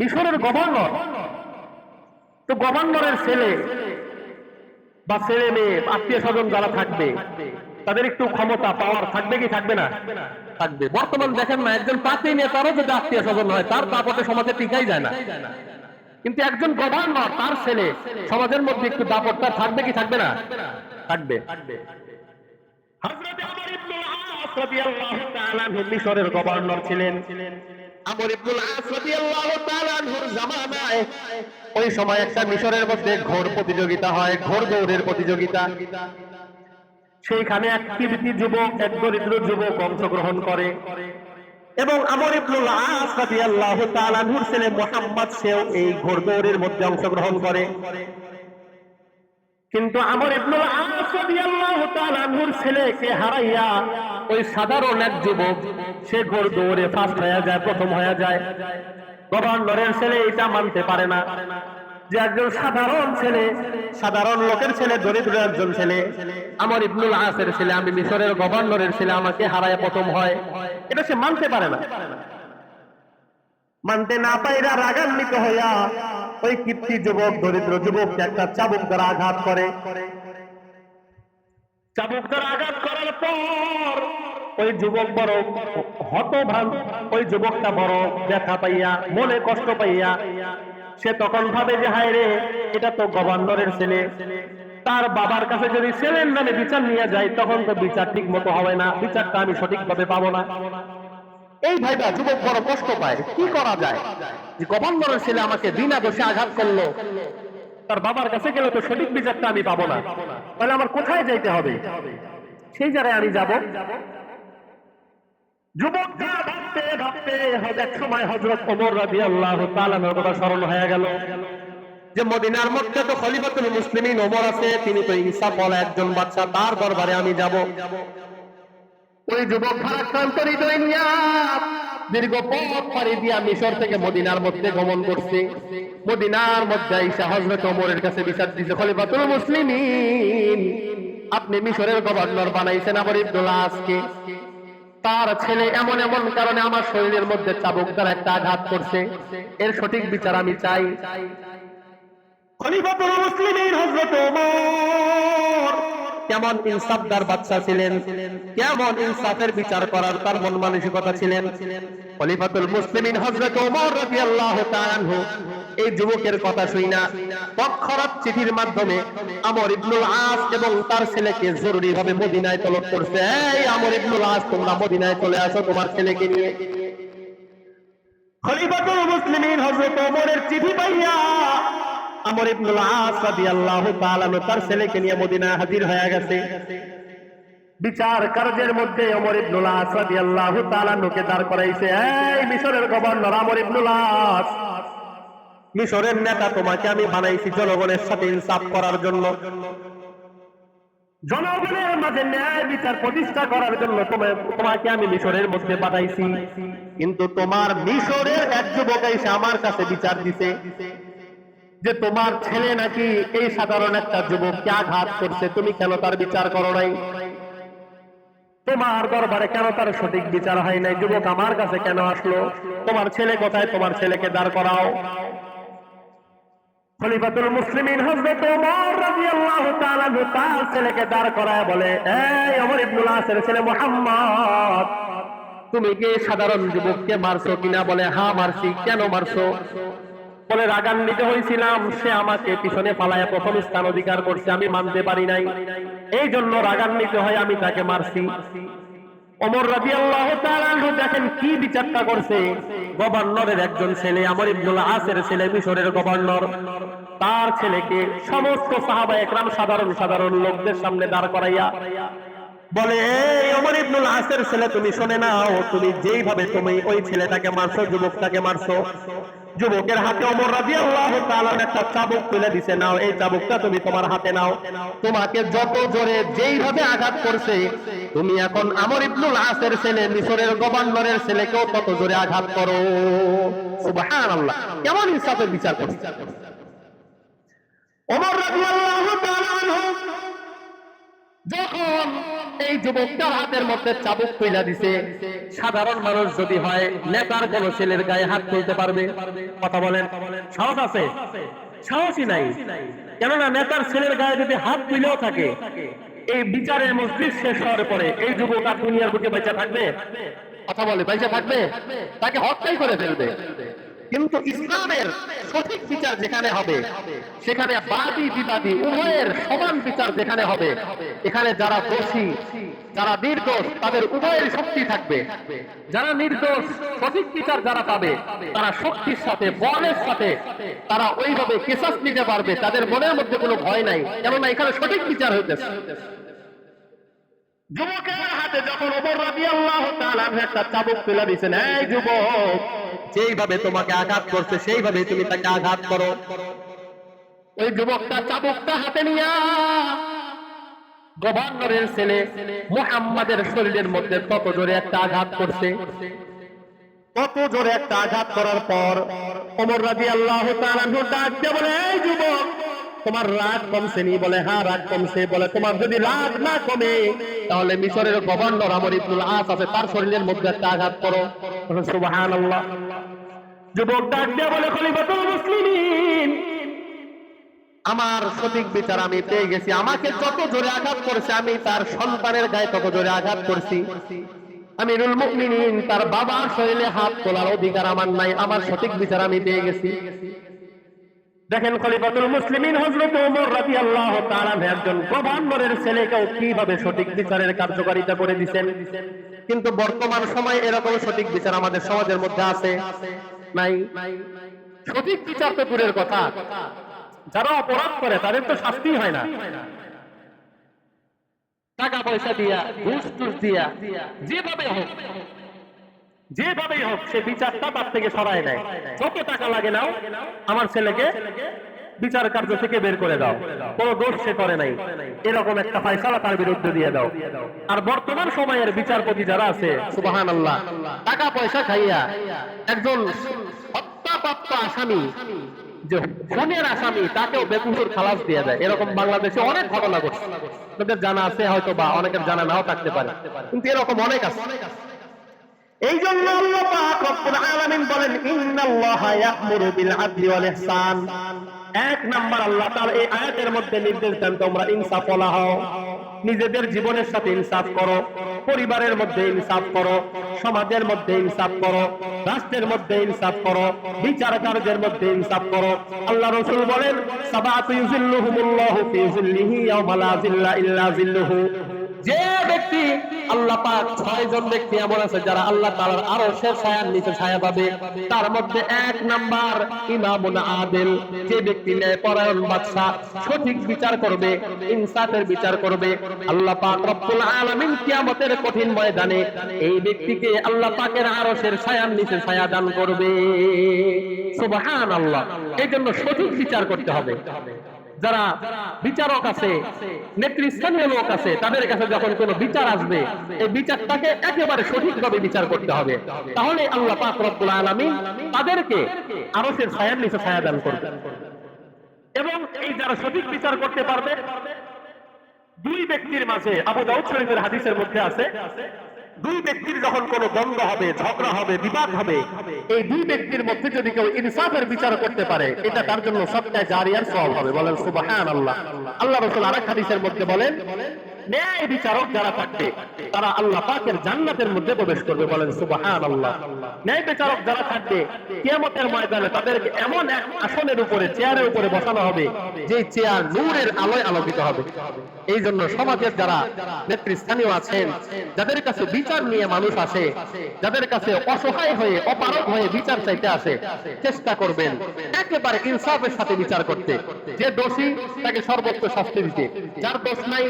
মিশরের গভর্নর। তো গভর্নরের ছেলে বা ছেলে মেয়ে আত্মীয় স্বজন যারা থাকবে তাদের একটু ক্ষমতা পাওয়ার থাকবে কি থাকবে না? থাকবে। বর্তমান দেখেন না, একজন পার্টি নেতারও যদি আত্মীয় স্বজন হয় তার দাপটে সমাজে টিকাই যায় না। কিন্তু একজন গভর্নর তার ছেলে সমাজের মধ্যে একটু দাপটটা থাকবে কি থাকবে না? থাকবে। হযরত আমর ইবনুল আস রাদিয়াল্লাহু তাআলা আনহু মিশরের গভর্নর ছিলেন। আমর ইবনুল আস রাদিয়াল্লাহু তাআলা আনহুর জামানায় ওই সময় একটা মিশরের মধ্যে ঘোড় প্রতিযোগিতা হয়, ঘোড় দৌড়ের প্রতিযোগিতা। সেইখানে এক কৃতি যুবক, এক দরিদ্র যুবক অংশগ্রহণ করে এবং আমর ইবনুল আস রাদিয়াল্লাহু তাআলা আনহুর ছেলে মুহাম্মদ সেও এই ঘোড় দৌড়ের মধ্যে অংশগ্রহণ করে। কিন্তু আমর ইবনুল আস রাদিয়াল্লাহু তাআলা আনহুর ছেলেকে হারাইয়া ওই সাধারণ এক যুবক সে ঘোড় দৌড়ে ফার্স্ট হয়ে যায়, প্রথম হয়ে যায়। গভর্নরের ছেলে এটা মানতে পারে না যে একজন সাধারণ ছেলে, সাধারণ লোকের ছেলে, দরিদ্র একজন ছেলে, আমর ইবনুল আসের ছেলে, আমি মিশরের গভর্নরের ছেলে, আমাকে হারায় প্রথম হয়, এটা সে মানতে পারে না। মানতে না পাইরা রাগান্বিত হইয়া ওই কৃতি যুবক, দরিদ্র যুবককে একটা চাবুক দ্বারা আঘাত করে। চাবুক দ্বারা আঘাত করার পর ওই যুবক বড় হতভাগ, ওই যুবকটা বড় ব্যথা পাইয়া, মনে কষ্ট পাইয়া সে তখন ভাবে যে হায় রে, এটা তো গভর্নরের ছেলে, তার বাবার কাছে যদি ছেলের নামে বিচার নিয়ে যায় তখন তো বিচার ঠিক মতো হবে না, বিচারটা আমি সঠিকভাবে পাবো না। এই ভাইবা যুবক বড় কষ্ট পায়, কি করা যায়? যে গভর্নরের ছেলে আমাকে বিনা দোষে আঘাত করলো, তার বাবার কাছে গেলে তো সঠিক বিচারটা আমি পাবো না, তাহলে আমার কোথায় যাইতে হবে? সেই জায়গায় আমি যাব। যুবকটা ভাবতে ভাবতে এক সময় হযরত ওমর রাদিয়াল্লাহু তাআলা এর কথা স্মরণ হয়ে গেল যে মদিনার মধ্যে তো খলিফাতুল মুসলিমিন ওমর আছে, তিনি তো ইনসাফ ওয়ালা একজন বাদশা, তার দরবারে আমি যাব। ওই যুবক ভারাক্রান্ত হৃদয় নিয়ে দীর্ঘ পথ পাড়ি দিয়া মিশর থেকে মদিনার মধ্যে গমন করছে। মদিনার মধ্যে আইসা হযরত ওমরের কাছে বিচার দিছে, খলিফাতুল মুসলিমিন, আপনি মিশরের গভর্নর বানাইছেন আমর ইবনুল আসকে, তার ছেলে এমন এমন কারণে আমার শরীরের মধ্যে চাবুক দ্বারা একটা আঘাত করছে, এর সঠিক বিচার আমি চাই। খলিফাতুল মুসলিমিন হযরত ওমর কেমন ইনসাফদার বাদশা ছিলেন, কেমন ইনসাফের বিচার করার তার মন মানসিকতা ছিলেন। খলিফাতুল মুসলিমিন হযরত ওমর রাদিয়াল্লাহু তাআলা আনহু এই যুবকের কথা শুইনা অক্ষরাত চিঠির মাধ্যমে আমর ইবনুল আস এবং তার ছেলেকে জরুরি ভাবে মদিনায় তলব করছে। এই আমর ইবনুল আস, তোমরা মদিনায় চলে আসো তোমার ছেলেকে নিয়ে। খলিফাতুল মুসলিমিন হযরত ওমরের চিঠি পাইয়া আমর ইবনুল আস রাদিয়াল্লাহু তাআলা তার ছেলেকে নিয়ে মদিনায় হাজির হয়ে গেছে। বিচার কার্যের মধ্যে ওমর ইবনুল আস রাদিয়াল্লাহু তাআলা কে দাঁড় করাইছে। এই মিশরের গভর্নর আমর ইবনুল আস, মিশরের নেতা তোমাকে আমি বানাইছি জনগণের সাথে ইনসাফ করার জন্য, জনগণের মাঝে ন্যায় বিচার প্রতিষ্ঠা করার জন্য তোমাকে আমি মিশরের মধ্যে পাঠাইছি। কিন্তু তোমার মিশরের এক যুবক এসে আমার কাছে বিচার দিছে যে তোমার ছেলে নাকি এই সাধারণ একটা যুবককে আঘাত করছে, তুমি কেন তার বিচার করো নাই? তোমার দরবারে কেন তার সঠিক বিচার হয় নাই? যুবক আমার কাছে কেন আসলো? তোমার ছেলে কোথায়? তোমার ছেলেকে দাঁড় করাও। খলিফাতুল মুসলিমিন হযরত ওমর রাদিয়াল্লাহু তাআলা তার ছেলেকে দাঁড় করায় বলে, এই ওমর ইবনুল আসের ছেলে মুহাম্মদ, তুমি কি সাধারণ যুবককে মারছো কিনা? বলে, হ্যাঁ মারছি। কেন মারছো? বলে, রাগান্বিত হয়েছিলাম, সে আমাকে পিছনে পালায়া প্রথম স্থান অধিকার করছে, আমি মানতে পারি নাই, এই জন্য রাগান্বিত হয়ে আমি তাকে মারছি। ওমর রাদিয়াল্লাহু তাআলা আনহু দেখেন কি বিচারটা করছে। গভর্নরের একজন ছেলে, আমর ইবনুল আসের ছেলে, মিশরের গভর্নর, তার ছেলেকে সমস্ত সাহাবায়ে কেরাম সাধারণ লোকদের সামনে দাঁড় করাইয়া বলে, এই ওমর ইবনুল আসের ছেলে, তুমি শুনে নাও, তুমি যেইভাবে তুমি ওই ছেলেটাকে মারছো, যুবকটাকে মারছো, যুবকের হাতে ওমর রাদিয়াল্লাহু তাআলা একটা চাবুক তুলে দিছে, নাও এই চাবুকটা তুমি তোমার হাতে নাও, তোমাকে যত জোরে যেইভাবে আঘাত করছে তুমি এখন আমর ইবনুল আসের ছেলে, মিশরের গভর্নরের ছেলেকেও তত জোরে আঘাত করো। সুবহানাল্লাহ, কেমন ইনসাফের বিচার করছে ওমর রাদিয়াল্লাহু তাআলা আনহু। যখন এই যুবকটার হাতের মধ্যে চাবুক তুইলা দিছে, সাধারণ মানুষ যদি হয় নেতার কোন ছেলের গায়ে হাত তুলতে পারবে? কথা বলেন, সাহস আছে? সাহসই নাই। কেননা নেতার ছেলের গায়ে যদি হাত তুলেও থাকে, এই বিচারের মজলিস শেষ হওয়ার পরে এই যুবক আর দুনিয়ার বুকে বেঁচে থাকবে? কথা বলে, বেঁচে থাকবে? তাকে হত্যাই করে ফেলবে। কিন্তু ইসলামের সঠিক বিচার যেখানে হবে, সেখানে বাদী বিবাদী উভয়ের সমান বিচার যেখানে হবে, এখানে যারা দোষী যারা নির্দোষ তাদের উভয়ের শক্তি থাকবে। যারা নির্দোষ সঠিক বিচার যারা পাবে, তারা শক্তির সাথে বলের সাথে তারা ওইভাবে কেসাস নিতে পারবে, তাদের মনের মধ্যে কোনো ভয় নাই, কেননা এখানে সঠিক বিচার হইতেছে। যুবকের হাতে যখন ওমর রাদিয়াল্লাহু তাআলা একটা চাবুক তুলে দিয়েছেন, এই যুবক, যেইভাবে তোমাকে আঘাত করছে সেইভাবে তুমি তাকে আঘাত করো। ওই যুবকটা চাবুকটা হাতে নিয়ে গভর্নরের ছেলে মুহাম্মাদের শরীরের মধ্যে তত জোরে একটা আঘাত করছে। তত জোরে একটা আঘাত করার পর ওমর রাদিয়াল্লাহু তাআলা ডাক দিয়ে বলে, এই যুবক, তোমার রাগ কমছে নি? বলে, হ্যাঁ রাগ কমছে। বলে, তোমার যদি রাগ না কমে তাহলে মিশরের গভর্নর আমর ইবনুল আস আছে, তার শরীরের মধ্যে একটা আঘাত করো। সুবহানাল্লাহ। যুবক ডাক দিয়ে বলে, খলিফাতুল মুসলিমিন, আমার সঠিক বিচার আমি পেয়ে গেছি। আমাকে যত জোরে আঘাত করেছে আমি তার সন্তানের গায়ে তত জোরে আঘাত করছি। আমিরুল মুমিনিন, তার বাবার শরীরে হাত তোলার অধিকার আমার নাই, আমার সঠিক বিচার আমি পেয়ে গেছি। দেখেন খলিফাতুল মুসলিমিন হযরত ওমর রাদিয়াল্লাহু তাআলা একজন গভর্নরের ছেলেকেও কিভাবে সঠিক বিচারের কার্যকারিতা করে দিবেন। কিন্তু বর্তমান সময়ে এরকম সঠিক বিচার আমাদের সমাজের মধ্যে আছে নাই? সঠিক বিচার তো দূরের কথা, যারা অপরাধ করে তাদের তো শাস্তি হয় না। টাকা পয়সা দিয়া, ঘুষ টুস দিয়া, যেভাবেই হোক সে বিচারটা তার থেকে সরায় নেয়। যত টাকা লাগে নাও, আমার ছেলেকে বিচার কার্য থেকে বের করে দাও, কোনো দোষ সে করে নাই, এরকম একটা ফয়সালা তার বিরুদ্ধে দিয়ে দাও। আর বর্তমান সময়ের বিচারপতি যারা আছে, সুবহানাল্লাহ, টাকা পয়সা খাইয়া একজন হত্যাপ্রাপ্ত আসামি, যে খুনের আসামি, তাকেও বেকসুর খালাস দিয়ে দেয়। এরকম বাংলাদেশে অনেক ঘটনা ঘটছে, আপনাদের জানা আছে হয়তো, বা অনেকের জানা নাও থাকতে পারে, কিন্তু এরকম অনেক আছে। এই জন্য আল্লাহ পাক রব্বুল আলামিন বলেন, ইন্নাল্লাহা ইয়া'মুরু বিল আদলি ওয়াল ইহসান। এক নাম্বার আল্লাহ তাআলা এই আয়াতের মধ্যে নির্দেশ দেন, তোমরা ইনসাফওয়ালা হও, নিজেদের জীবনের সাথে ইনসাফ করো, পরিবারের মধ্যে ইনসাফ করো, সমাজের মধ্যে ইনসাফ করো, রাষ্ট্রের মধ্যে ইনসাফ করো, বিচার কার্যের মধ্যে ইনসাফ করো। আল্লাহ রাসূল বলেন, সাবাতু ইউযিল্লুহুমুল্লাহু ফি যিল্লিহি ইয়াওমা লা যিল্লা ইল্লা যিল্লুহু। যে ব্যক্তি, আল্লাহ পাক 6 জন ব্যক্তি এমন আছে যারা আল্লাহ তাআলার আরশের ছায়ার নিচে ছায়া পাবে। তার মধ্যে এক নাম্বার ইমামুন আদিল, যে ব্যক্তি ন্যায়পরায়ণ বাদশা, সঠিক বিচার করবে, ইনসাফের বিচার করবে। আল্লাহ পাক রব্বুল আলামিন কিয়ামতের কঠিন ময়দানে এই ব্যক্তিকে আল্লাহ পাকের আরশের ছায়ার নিচে ছায়া দান করবে। সুবহানাল্লাহ। এইজন্য সঠিক বিচার করতে হবে। যারা বিচারক আছে, নেতৃস্থানীয় লোক আছে, তাদের কাছে যখন কোনো বিচার আসবে, এই বিচারটাকে একেবারে সঠিকভাবে বিচার করতে হবে। তাহলে আল্লাহ পাক রব্বুল আলামিন তাদেরকে আরশের ছায়ার নিচে ছায়া দান করবেন। এবং এই যারা সঠিক বিচার করতে পারবে, দুই ব্যক্তির মাঝে, আবু দাউদ শরীফের হাদিসের মধ্যে আছে, দুই ব্যক্তির যখন কোনো দ্বন্দ্ব হবে, ঝগড়া হবে, বিবাদ হবে, এই দুই ব্যক্তির মধ্যে যদি কেউ ইনসাফের বিচার করতে পারে, এটা তার জন্য সবচেয়ে জারিয়ার সওয়াব হবে। বলেন সুবহানাল্লাহ। আল্লাহ রাসূল আরেক হাদিসের মধ্যে বলেন, ন্যায় বিচারক যারা থাকবে তারা আল্লাহ পাকের জান্নাতের মধ্যে প্রবেশ করবে। বলেন সুবহানাল্লাহ। ন্যায় বিচারক যারা থাকবে, কিয়ামতের ময়দানে তাদেরকে এমন এক আসনের উপরে, চেয়ারের উপরে বসানো হবে, যে চেয়ার নূরের আলোয় আলোকিত হবে। এই জন্য সমাজের যারা নেতৃস্থানীয় আছেন, যাদের কাছে বিচার নিয়ে মানুষ আসে, যাদের কাছে অসহায় হয়ে, অপারগ হয়ে বিচার চাইতে আসে, চেষ্টা করবেন একেবারে ইনসাফের সাথে বিচার করতে। যে দোষী তাকে সর্বোচ্চ শাস্তি দিতে, যার দোষ নাই